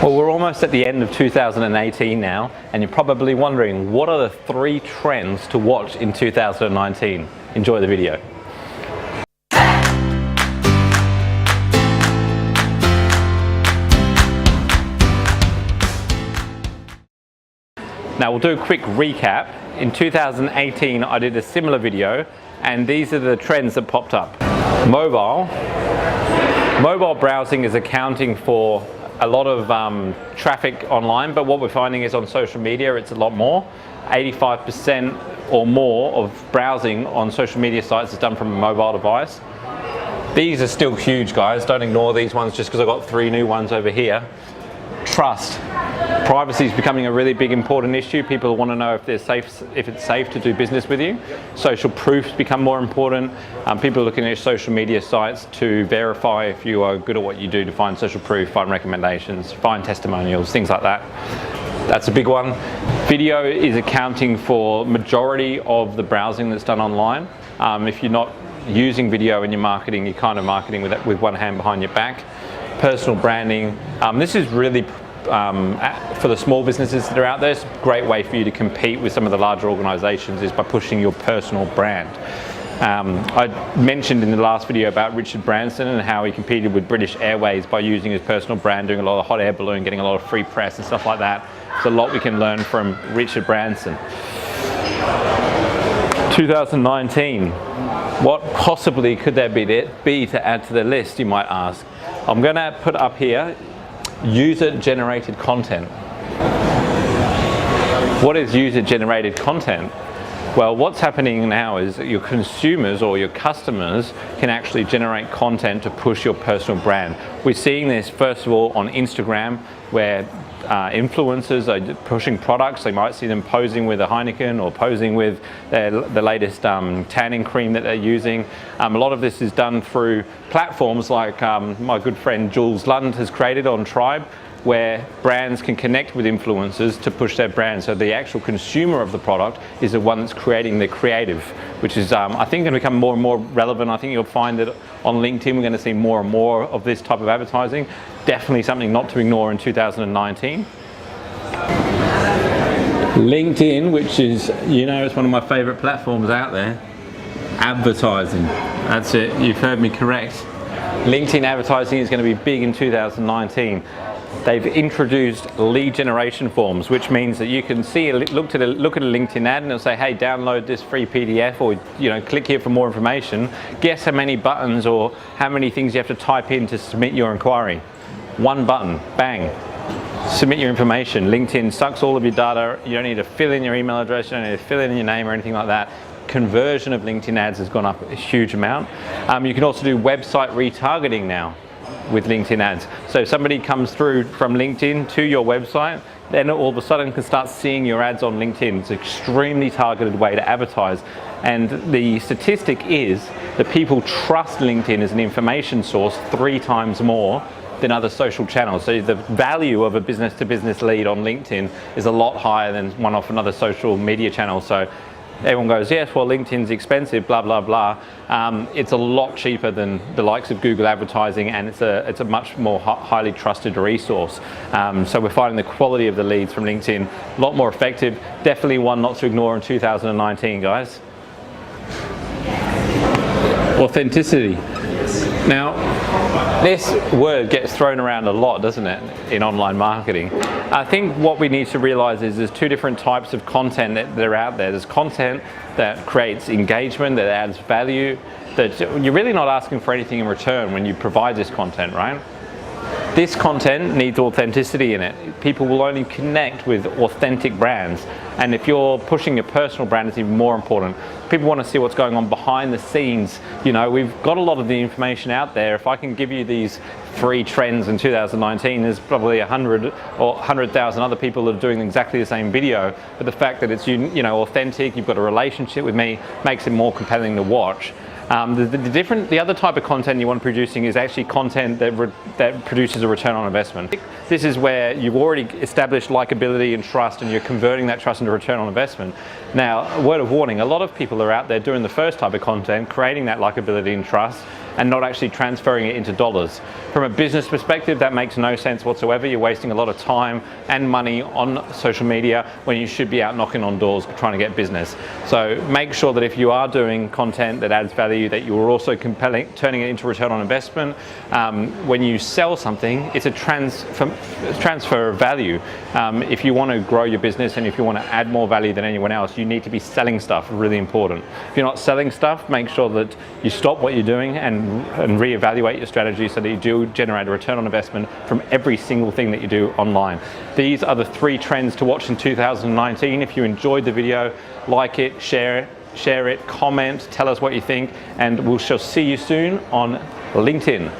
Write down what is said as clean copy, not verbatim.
Well, we're almost at the end of 2018 now, and you're probably wondering, what are the 3 trends to watch in 2019? Enjoy the video. Now we'll do a quick recap. In 2018 I did a similar video, and these are the trends that popped up. Mobile browsing is accounting for a lot of traffic online, but what we're finding is on social media it's a lot more. 85% or more of browsing on social media sites is done from a mobile device. These are still huge, guys. Don't ignore these ones just because I've got 3 new ones over here. Trust. Privacy is becoming a really big important issue. People want to know if it's safe to do business with you. Social proofs become more important. People are looking at social media sites to verify if you are good at what you do, to find social proof, find recommendations, find testimonials, things like that. That's a big one. Video is accounting for majority of the browsing that's done online. If you're not using video in your marketing, you're kind of marketing with one hand behind your back. Personal branding. This is really for the small businesses that are out there. It's a great way for you to compete with some of the larger organizations is by pushing your personal brand. I mentioned in the last video about Richard Branson and how he competed with British Airways by using his personal brand, doing a lot of hot air balloon, getting a lot of free press and stuff like that. There's a lot we can learn from Richard Branson. 2019, what possibly could there be to add to the list, you might ask? I'm going to put up here user-generated content. What is user-generated content? Well, what's happening now is that your consumers or your customers can actually generate content to push your personal brand. We're seeing this first of all on Instagram, where influencers are pushing products. They might see them posing with a Heineken or posing with the latest tanning cream that they're using. A lot of this is done through platforms like my good friend Jules Lund has created on Tribe, where brands can connect with influencers to push their brand. So the actual consumer of the product is the one that's creating the creative, which is I think going to become more and more relevant. I think you'll find that on LinkedIn we're going to see more and more of this type of advertising. Definitely something not to ignore in 2019. LinkedIn, which is, you know, it's one of my favorite platforms out there. Advertising. That's it. You've heard me correct. LinkedIn advertising is going to be big in 2019. They've introduced lead generation forms, which means that you can see look at a LinkedIn ad and it'll say, hey, download this free PDF, or click here for more information. Guess how many buttons or how many things you have to type in to submit your inquiry? 1 button, bang. Submit your information. LinkedIn sucks all of your data. You don't need to fill in your email address, you don't need to fill in your name or anything like that. Conversion of LinkedIn ads has gone up a huge amount. You can also do website retargeting now with LinkedIn ads. So if somebody comes through from LinkedIn to your website, then all of a sudden can start seeing your ads on LinkedIn. It's an extremely targeted way to advertise. And the statistic is that people trust LinkedIn as an information source 3 times more than other social channels. So the value of a business-to-business lead on LinkedIn is a lot higher than one off another social media channel. So everyone goes, yes, well, LinkedIn's expensive, blah, blah, blah. It's a lot cheaper than the likes of Google advertising, and it's a much more highly trusted resource. So we're finding the quality of the leads from LinkedIn a lot more effective. Definitely one not to ignore in 2019, guys. Authenticity. Now, this word gets thrown around a lot, doesn't it, in online marketing? I think what we need to realize is there's 2 different types of content that are out there. There's content that creates engagement, that adds value, that you're really not asking for anything in return when you provide this content, right? This content needs authenticity in it. People will only connect with authentic brands. And if you're pushing your personal brand, it's even more important. People want to see what's going on behind the scenes. You know, we've got a lot of the information out there. If I can give you these 3 trends in 2019, there's probably 100 or 100,000 other people that are doing exactly the same video. But the fact that it's authentic, you've got a relationship with me, makes it more compelling to watch. The other type of content you want producing is actually content that produces a return on investment. This is where you've already established likability and trust, and you're converting that trust into return on investment. Now, a word of warning, a lot of people are out there doing the first type of content, creating that likability and trust, and not actually transferring it into dollars. From a business perspective, that makes no sense whatsoever. You're wasting a lot of time and money on social media when you should be out knocking on doors trying to get business. So make sure that if you are doing content that adds value, that you are also turning it into return on investment. When you sell something, it's a transfer of value. If you want to grow your business and if you want to add more value than anyone else, you need to be selling stuff. Really important. If you're not selling stuff, make sure that you stop what you're doing and reevaluate your strategy so that you do generate a return on investment from every single thing that you do online. These are the 3 trends to watch in 2019. If you enjoyed the video, like it, share it, comment, tell us what you think, and we shall see you soon on LinkedIn.